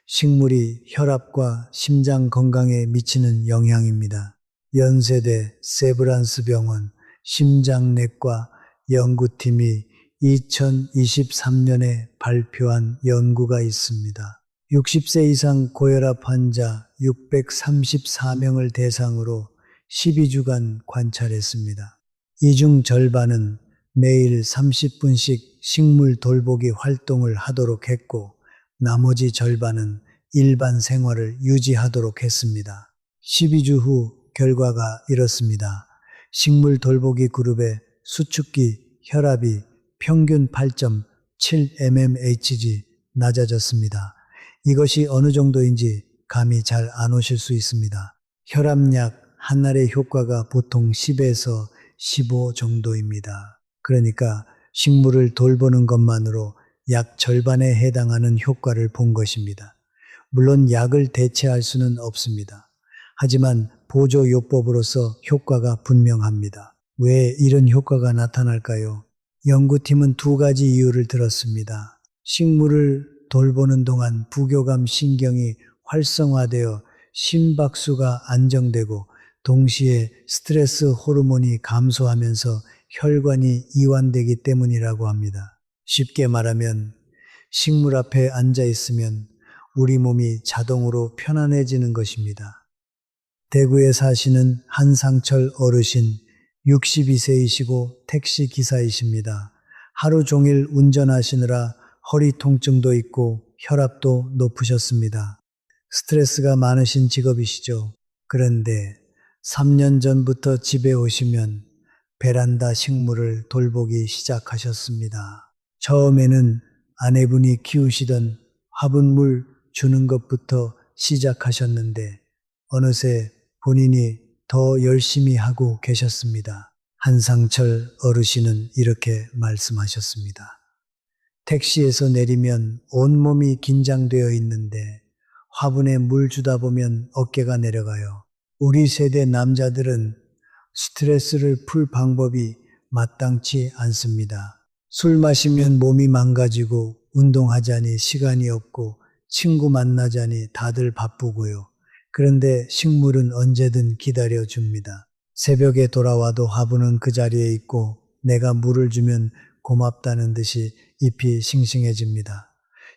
식물이 혈압과 심장 건강에 미치는 영향입니다. 연세대 세브란스 병원 심장내과 연구팀이 2023년에 발표한 연구가 있습니다. 60세 이상 고혈압 환자 634명을 대상으로 12주간 관찰했습니다. 이 중 절반은 매일 30분씩 식물 돌보기 활동을 하도록 했고, 나머지 절반은 일반 생활을 유지하도록 했습니다. 12주 후 결과가 이렇습니다. 식물 돌보기 그룹의 수축기 혈압이 평균 8.7mmHg 낮아졌습니다. 이것이 어느 정도인지 감이 잘 안 오실 수 있습니다. 혈압약 한 알의 효과가 보통 10에서 15 정도입니다. 그러니까 식물을 돌보는 것만으로 약 절반에 해당하는 효과를 본 것입니다. 물론 약을 대체할 수는 없습니다. 하지만 보조요법으로서 효과가 분명합니다. 왜 이런 효과가 나타날까요? 연구팀은 2가지 이유를 들었습니다. 식물을 돌보는 동안 부교감 신경이 활성화되어 심박수가 안정되고 동시에 스트레스 호르몬이 감소하면서 혈관이 이완되기 때문이라고 합니다. 쉽게 말하면 식물 앞에 앉아 있으면 우리 몸이 자동으로 편안해지는 것입니다. 대구에 사시는 한상철 어르신 62세이시고 택시 기사이십니다. 하루 종일 운전하시느라 허리 통증도 있고 혈압도 높으셨습니다. 스트레스가 많으신 직업이시죠. 그런데 3년 전부터 집에 오시면 베란다 식물을 돌보기 시작하셨습니다. 처음에는 아내분이 키우시던 화분물 주는 것부터 시작하셨는데 어느새 본인이 더 열심히 하고 계셨습니다. 한상철 어르신은 이렇게 말씀하셨습니다. 택시에서 내리면 온몸이 긴장되어 있는데 화분에 물 주다 보면 어깨가 내려가요. 우리 세대 남자들은 스트레스를 풀 방법이 마땅치 않습니다. 술 마시면 몸이 망가지고 운동하자니 시간이 없고 친구 만나자니 다들 바쁘고요. 그런데 식물은 언제든 기다려줍니다. 새벽에 돌아와도 화분은 그 자리에 있고 내가 물을 주면 고맙다는 듯이 잎이 싱싱해집니다.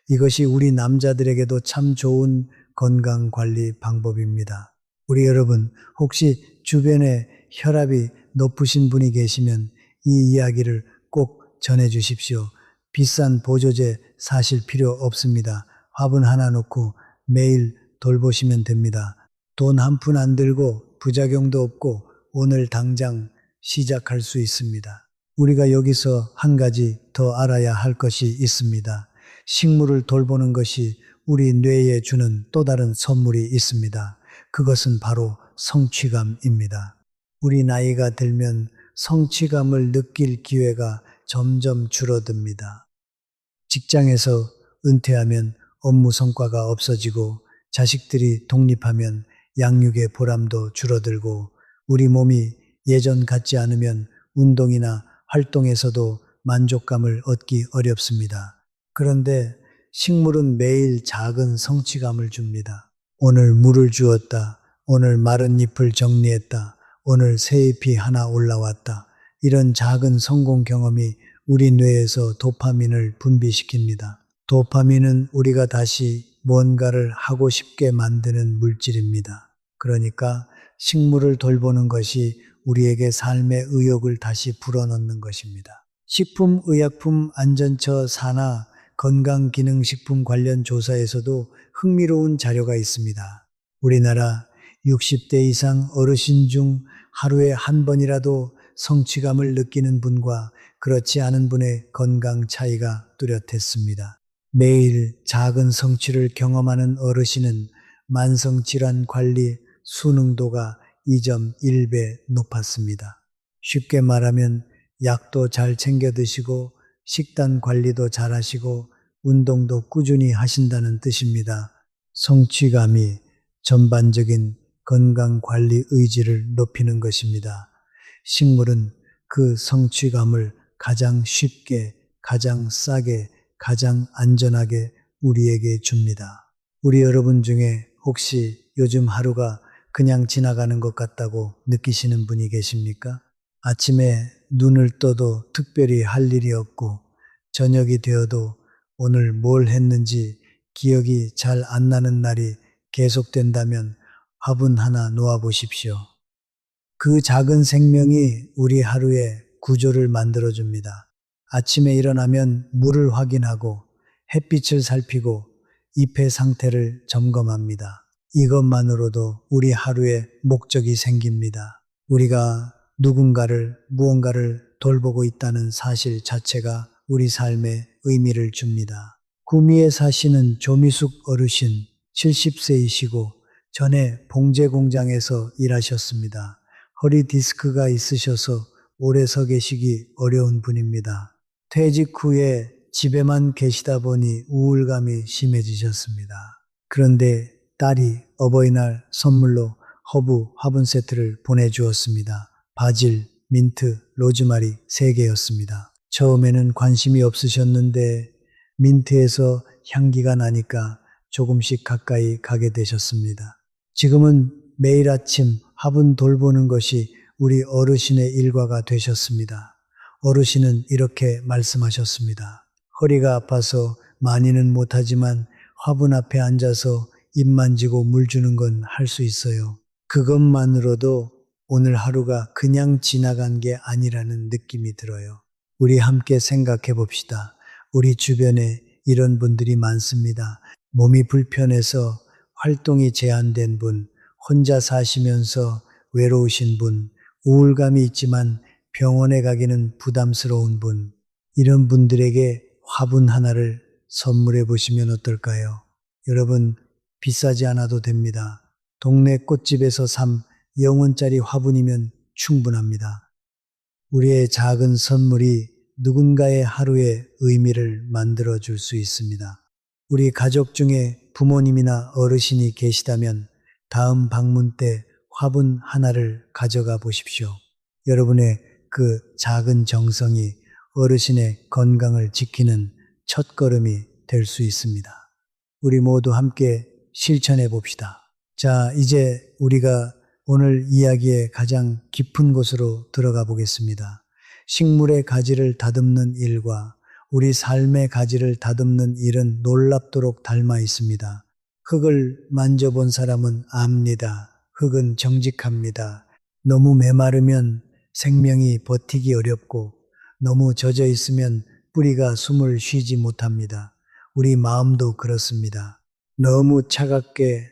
이것이 우리 남자들에게도 참 좋은 건강관리 방법입니다. 우리 여러분, 혹시 주변에 혈압이 높으신 분이 계시면 이 이야기를 꼭 전해 주십시오. 비싼 보조제 사실 필요 없습니다. 화분 하나 놓고 매일 돌보시면 됩니다. 돈 한 푼 안 들고 부작용도 없고 오늘 당장 시작할 수 있습니다. 우리가 여기서 한 가지 더 알아야 할 것이 있습니다. 식물을 돌보는 것이 우리 뇌에 주는 또 다른 선물이 있습니다. 그것은 바로 성취감입니다. 우리 나이가 들면 성취감을 느낄 기회가 점점 줄어듭니다. 직장에서 은퇴하면 업무 성과가 없어지고 자식들이 독립하면 양육의 보람도 줄어들고 우리 몸이 예전 같지 않으면 운동이나 활동에서도 만족감을 얻기 어렵습니다. 그런데 식물은 매일 작은 성취감을 줍니다. 오늘 물을 주었다. 오늘 마른 잎을 정리했다. 오늘 새 잎이 하나 올라왔다. 이런 작은 성공 경험이 우리 뇌에서 도파민을 분비시킵니다. 도파민은 우리가 다시 뭔가를 하고 싶게 만드는 물질입니다. 그러니까 식물을 돌보는 것이 우리에게 삶의 의욕을 다시 불어넣는 것입니다. 식품의약품안전처 산하 건강기능식품 관련 조사에서도 흥미로운 자료가 있습니다. 우리나라 60대 이상 어르신 중 하루에 한 번이라도 성취감을 느끼는 분과 그렇지 않은 분의 건강 차이가 뚜렷했습니다. 매일 작은 성취를 경험하는 어르신은 만성질환 관리 순응도가 2.1배 높았습니다. 쉽게 말하면 약도 잘 챙겨 드시고 식단 관리도 잘 하시고 운동도 꾸준히 하신다는 뜻입니다. 성취감이 전반적인 건강관리 의지를 높이는 것입니다. 식물은 그 성취감을 가장 쉽게, 가장 싸게, 가장 안전하게 우리에게 줍니다. 우리 여러분 중에 혹시 요즘 하루가 그냥 지나가는 것 같다고 느끼시는 분이 계십니까? 아침에 눈을 떠도 특별히 할 일이 없고 저녁이 되어도 오늘 뭘 했는지 기억이 잘 안 나는 날이 계속된다면 화분 하나 놓아 보십시오. 그 작은 생명이 우리 하루의 구조를 만들어줍니다. 아침에 일어나면 물을 확인하고 햇빛을 살피고 잎의 상태를 점검합니다. 이것만으로도 우리 하루에 목적이 생깁니다. 우리가 누군가를 무언가를 돌보고 있다는 사실 자체가 우리 삶에 의미를 줍니다. 구미에 사시는 조미숙 어르신 70세이시고 전에 봉제 공장에서 일하셨습니다. 허리 디스크가 있으셔서 오래 서 계시기 어려운 분입니다. 퇴직 후에 집에만 계시다 보니 우울감이 심해지셨습니다. 그런데 딸이 어버이날 선물로 허브 화분 세트를 보내주었습니다. 바질, 민트, 로즈마리 3개였습니다. 처음에는 관심이 없으셨는데 민트에서 향기가 나니까 조금씩 가까이 가게 되셨습니다. 지금은 매일 아침 화분 돌보는 것이 우리 어르신의 일과가 되셨습니다. 어르신은 이렇게 말씀하셨습니다. 허리가 아파서 많이는 못하지만 화분 앞에 앉아서 입 만지고 물 주는 건 할 수 있어요. 그것만으로도 오늘 하루가 그냥 지나간 게 아니라는 느낌이 들어요. 우리 함께 생각해 봅시다. 우리 주변에 이런 분들이 많습니다. 몸이 불편해서 활동이 제한된 분, 혼자 사시면서 외로우신 분, 우울감이 있지만 병원에 가기는 부담스러운 분, 이런 분들에게 화분 하나를 선물해 보시면 어떨까요? 여러분, 비싸지 않아도 됩니다. 동네 꽃집에서 0원짜리 화분이면 충분합니다. 우리의 작은 선물이 누군가의 하루의 의미를 만들어 줄 수 있습니다. 우리 가족 중에 부모님이나 어르신이 계시다면 다음 방문 때 화분 하나를 가져가 보십시오. 여러분의 그 작은 정성이 어르신의 건강을 지키는 첫걸음이 될 수 있습니다. 우리 모두 함께 실천해 봅시다. 자, 이제 우리가 오늘 이야기의 가장 깊은 곳으로 들어가 보겠습니다. 식물의 가지를 다듬는 일과 우리 삶의 가지를 다듬는 일은 놀랍도록 닮아 있습니다. 흙을 만져본 사람은 압니다. 흙은 정직합니다. 너무 메마르면 생명이 버티기 어렵고 너무 젖어 있으면 뿌리가 숨을 쉬지 못합니다. 우리 마음도 그렇습니다. 너무 차갑게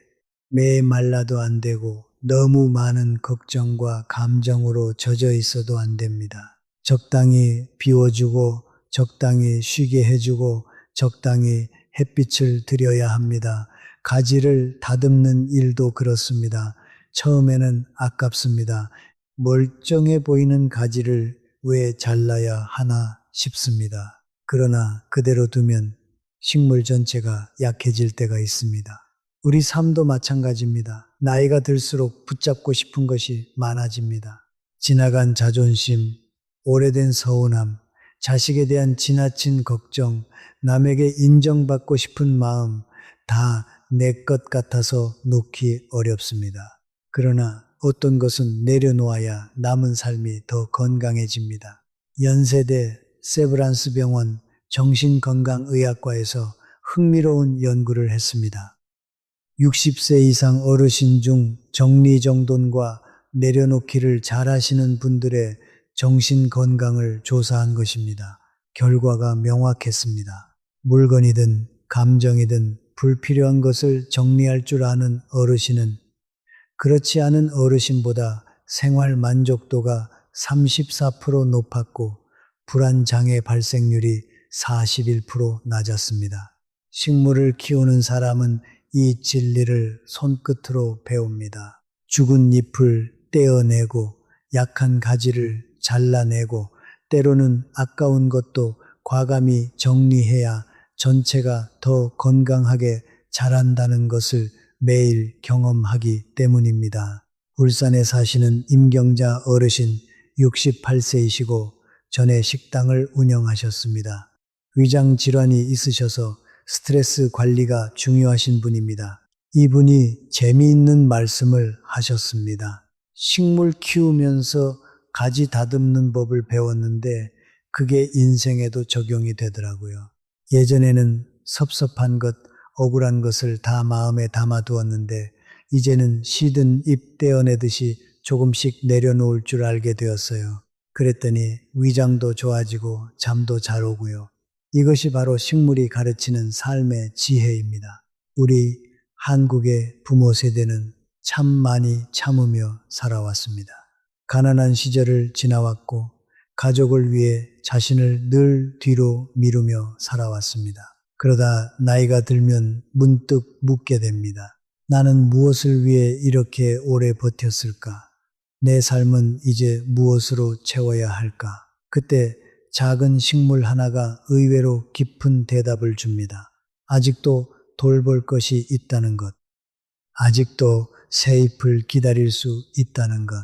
메말라도 안 되고 너무 많은 걱정과 감정으로 젖어 있어도 안 됩니다. 적당히 비워주고 적당히 쉬게 해주고 적당히 햇빛을 드려야 합니다. 가지를 다듬는 일도 그렇습니다. 처음에는 아깝습니다. 멀쩡해 보이는 가지를 왜 잘라야 하나 싶습니다. 그러나 그대로 두면 식물 전체가 약해질 때가 있습니다. 우리 삶도 마찬가지입니다. 나이가 들수록 붙잡고 싶은 것이 많아집니다. 지나간 자존심, 오래된 서운함, 자식에 대한 지나친 걱정, 남에게 인정받고 싶은 마음, 다 내 것 같아서 놓기 어렵습니다. 그러나 어떤 것은 내려놓아야 남은 삶이 더 건강해집니다. 연세대 세브란스 병원 정신건강의학과에서 흥미로운 연구를 했습니다. 60세 이상 어르신 중 정리정돈과 내려놓기를 잘하시는 분들의 정신 건강을 조사한 것입니다. 결과가 명확했습니다. 물건이든 감정이든 불필요한 것을 정리할 줄 아는 어르신은 그렇지 않은 어르신보다 생활 만족도가 34% 높았고 불안장애 발생률이 41% 낮았습니다. 식물을 키우는 사람은 이 진리를 손끝으로 배웁니다. 죽은 잎을 떼어내고 약한 가지를 잘라내고 때로는 아까운 것도 과감히 정리해야 전체가 더 건강하게 자란다는 것을 매일 경험하기 때문입니다. 울산에 사시는 임경자 어르신 68세이시고 전에 식당을 운영하셨습니다. 위장 질환이 있으셔서 스트레스 관리가 중요하신 분입니다. 이분이 재미있는 말씀을 하셨습니다. 식물 키우면서 가지 다듬는 법을 배웠는데 그게 인생에도 적용이 되더라고요. 예전에는 섭섭한 것, 억울한 것을 다 마음에 담아두었는데 이제는 시든 잎 떼어내듯이 조금씩 내려놓을 줄 알게 되었어요. 그랬더니 위장도 좋아지고 잠도 잘 오고요. 이것이 바로 식물이 가르치는 삶의 지혜입니다. 우리 한국의 부모 세대는 참 많이 참으며 살아왔습니다. 가난한 시절을 지나왔고 가족을 위해 자신을 늘 뒤로 미루며 살아왔습니다. 그러다 나이가 들면 문득 묻게 됩니다. 나는 무엇을 위해 이렇게 오래 버텼을까? 내 삶은 이제 무엇으로 채워야 할까? 그때 작은 식물 하나가 의외로 깊은 대답을 줍니다. 아직도 돌볼 것이 있다는 것. 아직도 새 잎을 기다릴 수 있다는 것.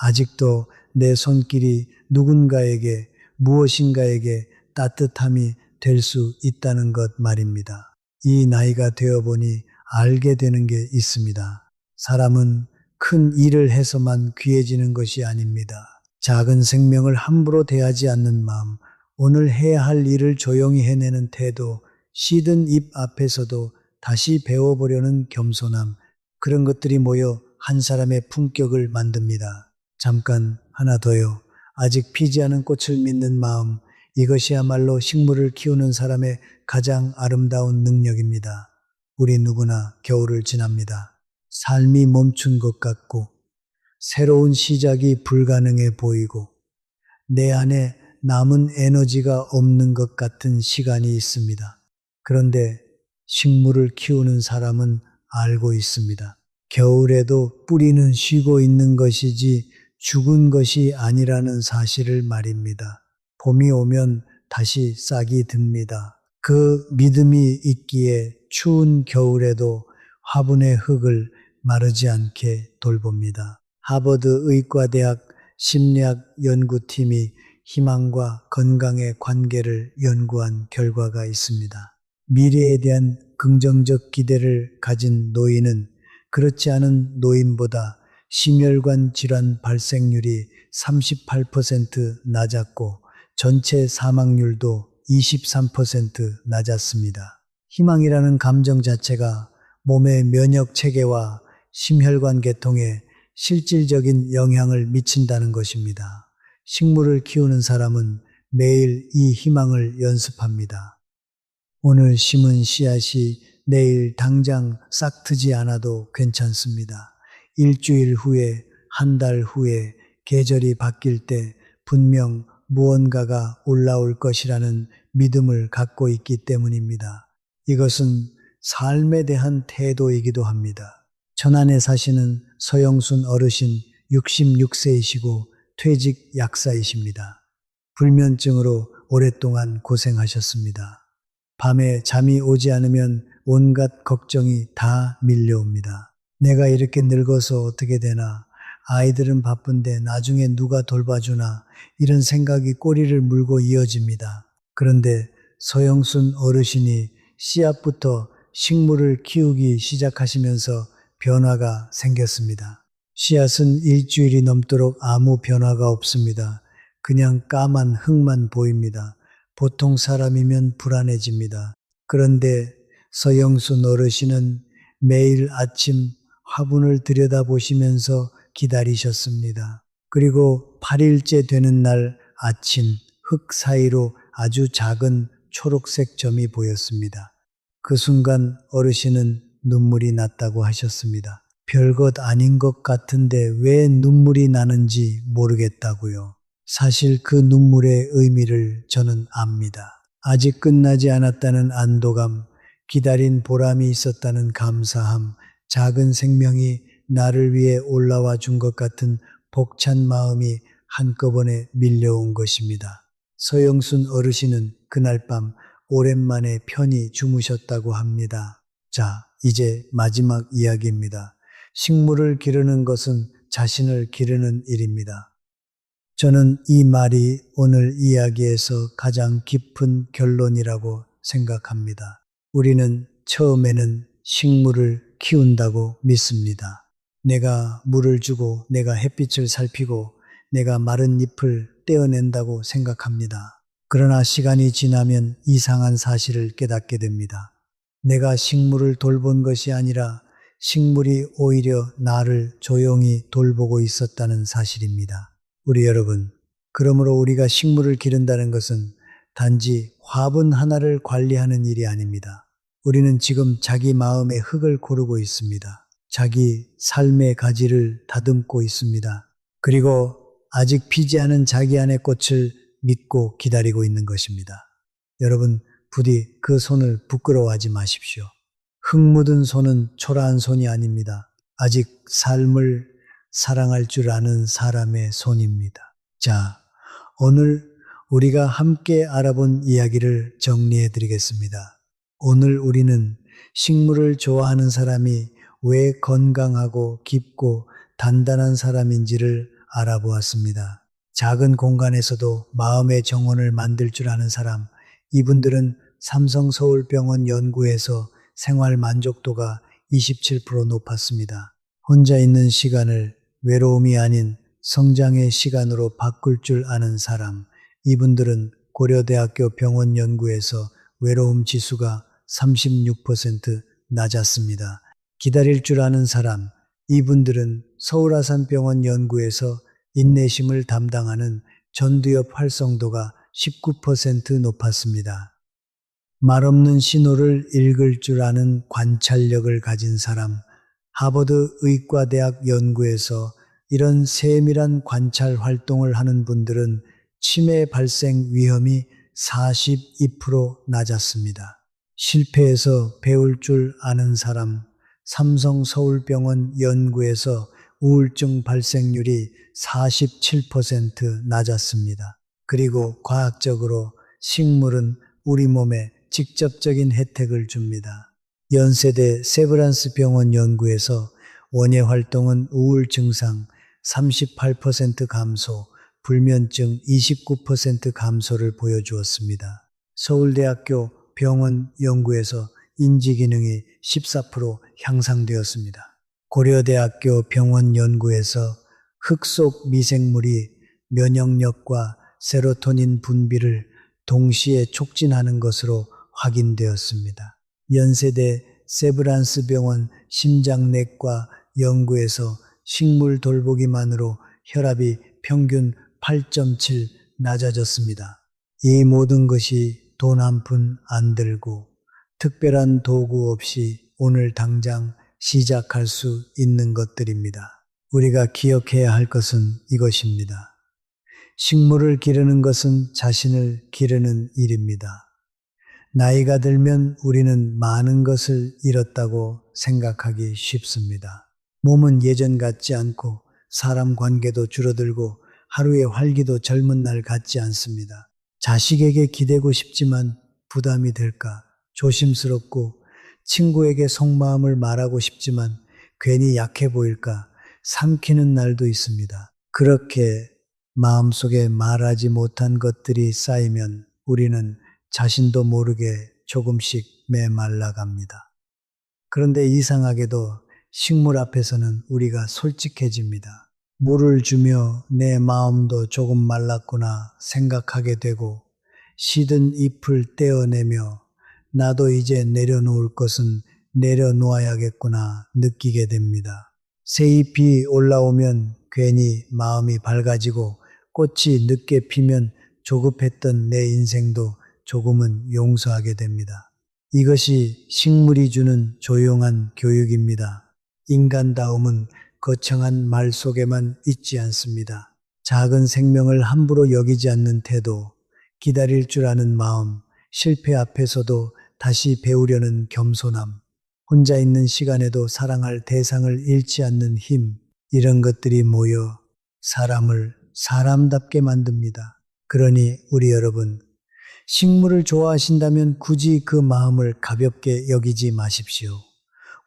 아직도 내 손길이 누군가에게 무엇인가에게 따뜻함이 될 수 있다는 것 말입니다. 이 나이가 되어보니 알게 되는 게 있습니다. 사람은 큰 일을 해서만 귀해지는 것이 아닙니다. 작은 생명을 함부로 대하지 않는 마음, 오늘 해야 할 일을 조용히 해내는 태도, 시든 잎 앞에서도 다시 배워보려는 겸손함, 그런 것들이 모여 한 사람의 품격을 만듭니다. 잠깐 하나 더요. 아직 피지 않은 꽃을 믿는 마음, 이것이야말로 식물을 키우는 사람의 가장 아름다운 능력입니다. 우리 누구나 겨울을 지납니다. 삶이 멈춘 것 같고 새로운 시작이 불가능해 보이고 내 안에 남은 에너지가 없는 것 같은 시간이 있습니다. 그런데 식물을 키우는 사람은 알고 있습니다. 겨울에도 뿌리는 쉬고 있는 것이지 죽은 것이 아니라는 사실을 말입니다. 봄이 오면 다시 싹이 듭니다. 그 믿음이 있기에 추운 겨울에도 화분의 흙을 마르지 않게 돌봅니다. 하버드 의과대학 심리학 연구팀이 희망과 건강의 관계를 연구한 결과가 있습니다. 미래에 대한 긍정적 기대를 가진 노인은 그렇지 않은 노인보다 심혈관 질환 발생률이 38% 낮았고 전체 사망률도 23% 낮았습니다. 희망이라는 감정 자체가 몸의 면역 체계와 심혈관 계통에 실질적인 영향을 미친다는 것입니다. 식물을 키우는 사람은 매일 이 희망을 연습합니다. 오늘 심은 씨앗이 내일 당장 싹트지 않아도 괜찮습니다. 일주일 후에, 한 달 후에 계절이 바뀔 때 분명 무언가가 올라올 것이라는 믿음을 갖고 있기 때문입니다. 이것은 삶에 대한 태도이기도 합니다. 천안에 사시는 서영순 어르신 66세이시고 퇴직 약사이십니다. 불면증으로 오랫동안 고생하셨습니다. 밤에 잠이 오지 않으면 온갖 걱정이 다 밀려옵니다. 내가 이렇게 늙어서 어떻게 되나? 아이들은 바쁜데 나중에 누가 돌봐주나? 이런 생각이 꼬리를 물고 이어집니다. 그런데 서영순 어르신이 씨앗부터 식물을 키우기 시작하시면서 변화가 생겼습니다. 씨앗은 일주일이 넘도록 아무 변화가 없습니다. 그냥 까만 흙만 보입니다. 보통 사람이면 불안해집니다. 그런데 서영순 어르신은 매일 아침 화분을 들여다보시면서 기다리셨습니다. 그리고 8일째 되는 날 아침 흙 사이로 아주 작은 초록색 점이 보였습니다. 그 순간 어르신은 눈물이 났다고 하셨습니다. 별것 아닌 것 같은데 왜 눈물이 나는지 모르겠다고요. 사실 그 눈물의 의미를 저는 압니다. 아직 끝나지 않았다는 안도감, 기다린 보람이 있었다는 감사함, 작은 생명이 나를 위해 올라와 준 것 같은 벅찬 마음이 한꺼번에 밀려온 것입니다. 서영순 어르신은 그날 밤 오랜만에 편히 주무셨다고 합니다. 자, 이제 마지막 이야기입니다. 식물을 기르는 것은 자신을 기르는 일입니다. 저는 이 말이 오늘 이야기에서 가장 깊은 결론이라고 생각합니다. 우리는 처음에는 식물을 키운다고 믿습니다. 내가 물을 주고 내가 햇빛을 살피고 내가 마른 잎을 떼어낸다고 생각합니다. 그러나 시간이 지나면 이상한 사실을 깨닫게 됩니다. 내가 식물을 돌본 것이 아니라 식물이 오히려 나를 조용히 돌보고 있었다는 사실입니다. 우리 여러분, 그러므로 우리가 식물을 기른다는 것은 단지 화분 하나를 관리하는 일이 아닙니다. 우리는 지금 자기 마음의 흙을 고르고 있습니다. 자기 삶의 가지를 다듬고 있습니다. 그리고 아직 피지 않은 자기 안의 꽃을 믿고 기다리고 있는 것입니다. 여러분, 부디 그 손을 부끄러워하지 마십시오. 흙 묻은 손은 초라한 손이 아닙니다. 아직 삶을 사랑할 줄 아는 사람의 손입니다. 자, 오늘 우리가 함께 알아본 이야기를 정리해 드리겠습니다. 오늘 우리는 식물을 좋아하는 사람이 왜 건강하고 깊고 단단한 사람인지를 알아보았습니다. 작은 공간에서도 마음의 정원을 만들 줄 아는 사람, 이분들은 삼성서울병원 연구에서 생활 만족도가 27% 높았습니다. 혼자 있는 시간을 외로움이 아닌 성장의 시간으로 바꿀 줄 아는 사람, 이분들은 고려대학교 병원 연구에서 외로움 지수가 36% 낮았습니다. 기다릴 줄 아는 사람, 이분들은 서울아산병원 연구에서 인내심을 담당하는 전두엽 활성도가 19% 높았습니다. 말없는 신호를 읽을 줄 아는 관찰력을 가진 사람, 하버드 의과대학 연구에서 이런 세밀한 관찰 활동을 하는 분들은 치매 발생 위험이 42% 낮았습니다. 실패해서 배울 줄 아는 사람, 삼성서울병원 연구에서 우울증 발생률이 47% 낮았습니다. 그리고 과학적으로 식물은 우리 몸에 직접적인 혜택을 줍니다. 연세대 세브란스 병원 연구에서 원예 활동은 우울 증상 38% 감소, 불면증 29% 감소를 보여주었습니다. 서울대학교 병원 연구에서 인지 기능이 14% 향상되었습니다. 고려대학교 병원 연구에서 흙 속 미생물이 면역력과 세로토닌 분비를 동시에 촉진하는 것으로 확인되었습니다. 연세대 세브란스 병원 심장내과 연구에서 식물 돌보기만으로 혈압이 평균 8.7 낮아졌습니다. 이 모든 것이 돈 한 푼 안 들고 특별한 도구 없이 오늘 당장 시작할 수 있는 것들입니다. 우리가 기억해야 할 것은 이것입니다. 식물을 기르는 것은 자신을 기르는 일입니다. 나이가 들면 우리는 많은 것을 잃었다고 생각하기 쉽습니다. 몸은 예전 같지 않고 사람 관계도 줄어들고 하루의 활기도 젊은 날 같지 않습니다. 자식에게 기대고 싶지만 부담이 될까 조심스럽고 친구에게 속마음을 말하고 싶지만 괜히 약해 보일까 삼키는 날도 있습니다. 그렇게 마음속에 말하지 못한 것들이 쌓이면 우리는 자신도 모르게 조금씩 메말라갑니다. 그런데 이상하게도 식물 앞에서는 우리가 솔직해집니다. 물을 주며 내 마음도 조금 말랐구나 생각하게 되고 시든 잎을 떼어내며 나도 이제 내려놓을 것은 내려놓아야겠구나 느끼게 됩니다. 새 잎이 올라오면 괜히 마음이 밝아지고 꽃이 늦게 피면 조급했던 내 인생도 조금은 용서하게 됩니다. 이것이 식물이 주는 조용한 교육입니다. 인간다움은 거창한 말 속에만 있지 않습니다. 작은 생명을 함부로 여기지 않는 태도, 기다릴 줄 아는 마음, 실패 앞에서도 다시 배우려는 겸손함, 혼자 있는 시간에도 사랑할 대상을 잃지 않는 힘, 이런 것들이 모여 사람을 사람답게 만듭니다. 그러니 우리 여러분, 식물을 좋아하신다면 굳이 그 마음을 가볍게 여기지 마십시오.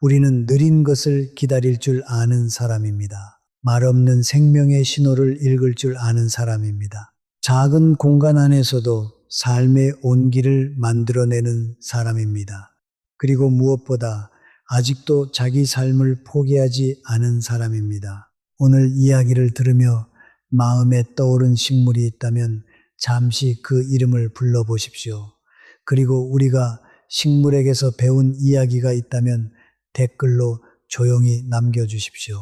우리는 느린 것을 기다릴 줄 아는 사람입니다. 말없는 생명의 신호를 읽을 줄 아는 사람입니다. 작은 공간 안에서도 삶의 온기를 만들어내는 사람입니다. 그리고 무엇보다 아직도 자기 삶을 포기하지 않은 사람입니다. 오늘 이야기를 들으며 마음에 떠오른 식물이 있다면 잠시 그 이름을 불러보십시오. 그리고 우리가 식물에게서 배운 이야기가 있다면 댓글로 조용히 남겨주십시오.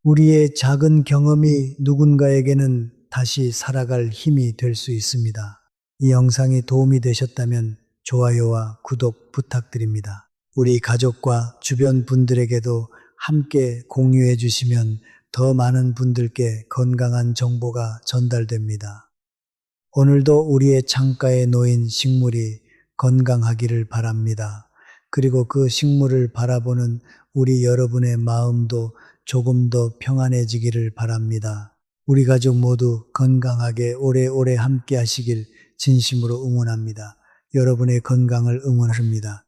우리의 작은 경험이 누군가에게는 다시 살아갈 힘이 될 수 있습니다. 이 영상이 도움이 되셨다면 좋아요와 구독 부탁드립니다. 우리 가족과 주변 분들에게도 함께 공유해 주시면 더 많은 분들께 건강한 정보가 전달됩니다. 오늘도 우리의 창가에 놓인 식물이 건강하기를 바랍니다. 그리고 그 식물을 바라보는 우리 여러분의 마음도 조금 더 평안해지기를 바랍니다. 우리 가족 모두 건강하게 오래오래 함께 하시길 진심으로 응원합니다. 여러분의 건강을 응원합니다.